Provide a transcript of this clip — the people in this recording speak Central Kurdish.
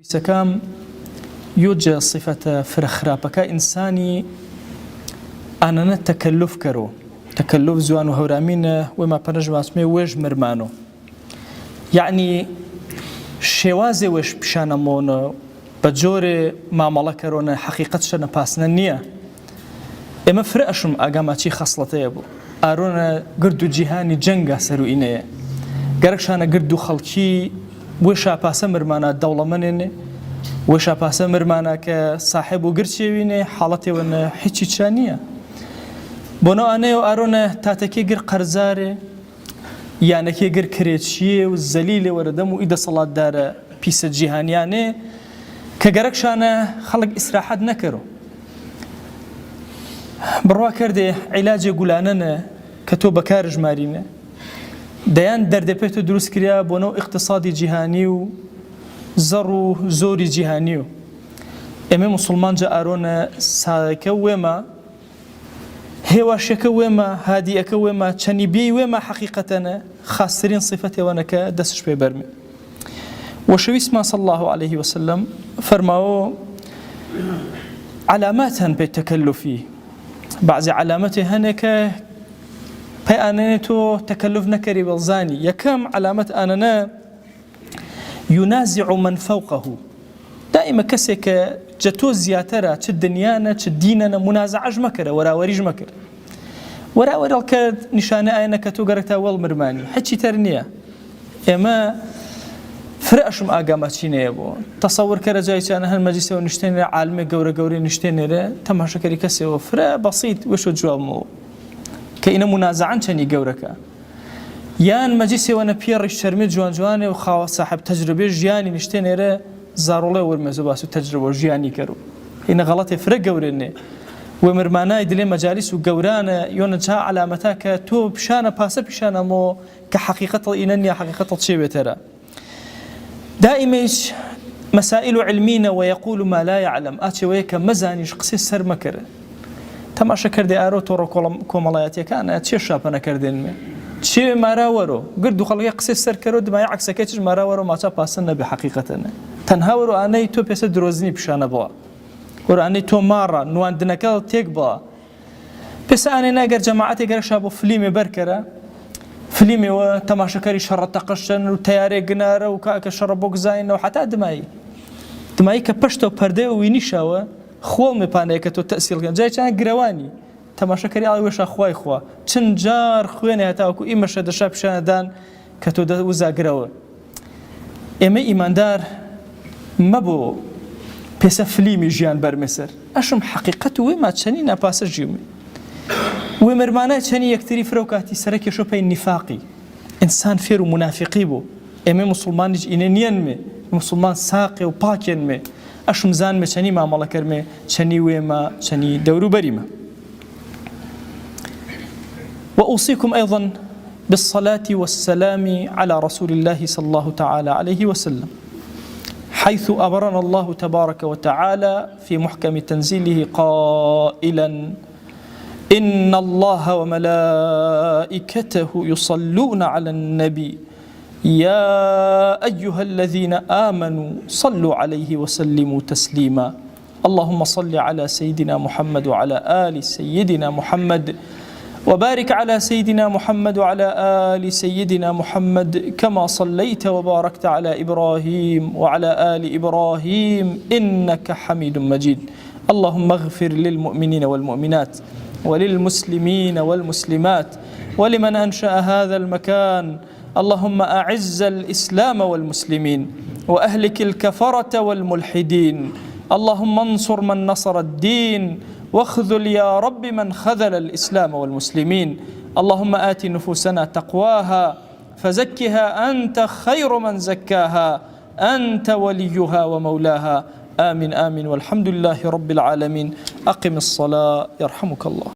سكام يوجد صفة فرخرابك إنساني أنا نتكلف كرو تكلف زوان وهورامين وما بنجم اسمه ويج مرمانو يعني شوازي وش بشانمون بجوري ما ملكرون حقيقة شنا باسنا نية اما فرقشم اقاماتي خصلته يبو ارونا قردو جيهاني جنگا سرو إنيه قرقشانا قردو خلقي وشا باسا مرمانا الدولة منيني وشا باسا مرمانا كصاحبو قرشيويني حالتي وانا حيشي تشانية بونو انيو ارونا تاتكي قر قرزاري يعني كي قر كريتشي والزليل وردمو إذا صلاة دار بيس الجيهانياني كقرقشانا خلق إسراحات نكرو بروا كردي علاجي قولاننا كتو بكارج مارينا ديان دردبيتو دروس كريا بونو اقتصادي جيهانيو زرو زوري جيهانيو امي مسلمان جا ارونا ساكا وما هواشك وما هاديك وما تشنبي وما حقيقتنا خاسرين صفتي ونك دسش ببرمي وشوي اسمه صلى الله عليه وسلم فرماو علامات بالتكلف بعض علامات هناك بأننتو تكلف نكري بالزاني يكم علامات أننا ينازع من فوقه دائما كسك جتو زياترة الدنيانا الديننا منازعج مكر وراوريج مكر وراوري الكرد نشانة أينك تقرأتا والمرماني حتى ترنيا إما فرقشم آقاماتشيني يبو تصور كرجاي كان هالمجلس ونشتين عالمي قوري نشتين تماشا كري كسي وفرق بسيط وشو جوامو كإنا منازعان شاني قوركا يان مجلس وانا بير الشرمي جواني وخاوة صاحب تجربة جياني نشتين زارولي ورمزو باسو تجربة جياني كرو إنا غلطي فرق قوريني ومرمانا يدلي مجالس وقورانا يونجها علامتاك تو بشانا باسا بشانا مو كحقيقة إنني حقيقة تشيبه ترى دائما مسائل علمينا ويقول ما لا يعلم آتي ويك مزانيش قصي السر مكر تماشا كردي آرو تورو كومالياتي كان تشي شابنا كردين تشي ماراورو قردو خلقي قصي السر كرود ما يعكس كيتش ماراورو ما تباسنا بحقيقتنا تنهاورو آني تو بيس دروزني بشانا بوا ورو آني تو مارا نواندنا كذا تيك بوا بس آني ناقر جماعتي قرق شابو فليمي بركرة فيلمي وتماشاكري شرط قشن وتياري قنارة وكاك شربوك زاين وحتى دمائي كبشتو بردي وينيشاوا خوال مباني كتو تأسيل جاي كان قرواني تماشاكري على وش أخواي خوا تنجار خويني هتاوكو إما شد شاب شاندان كتو دوزا قروا إما إيماندار مبو بيس فيلمي جيان برمسر أشم حقيقته وما تشانينا باسر جيومي ومرمانا تشاني يكتري فروكاتي سركي شوبي النفاقي إنسان فيرو منافقي بو إما مسلمان نج إننيان مي مسلمان ساقي وباكين مي أشمزان مي تشاني ما ملكر مي تشاني ويما تشاني دورو بريمة وأوصيكم أيضا بالصلاة والسلام على رسول الله صلى الله تعالى عليه وسلم حيث أمرنا الله تبارك وتعالى في محكم تنزيله قائلا إن الله وملائكته يصلون على النبي يا أيها الذين آمنوا صلوا عليه وسلموا تسليما اللهم صل على سيدنا محمد وعلى آل سيدنا محمد وبارك على سيدنا محمد وعلى آل سيدنا محمد كما صليت وباركت على إبراهيم وعلى آل إبراهيم إنك حميد مجيد اللهم اغفر للمؤمنين والمؤمنات وللمسلمين والمسلمات ولمن أنشأ هذا المكان اللهم أعز الإسلام والمسلمين وأهلك الكفرة والملحدين اللهم انصر من نصر الدين واخذل يا رب من خذل الإسلام والمسلمين اللهم آت نفوسنا تقواها فزكها أنت خير من زكاها أنت وليها ومولاها آمين آمين والحمد لله رب العالمين أقم الصلاة يرحمك الله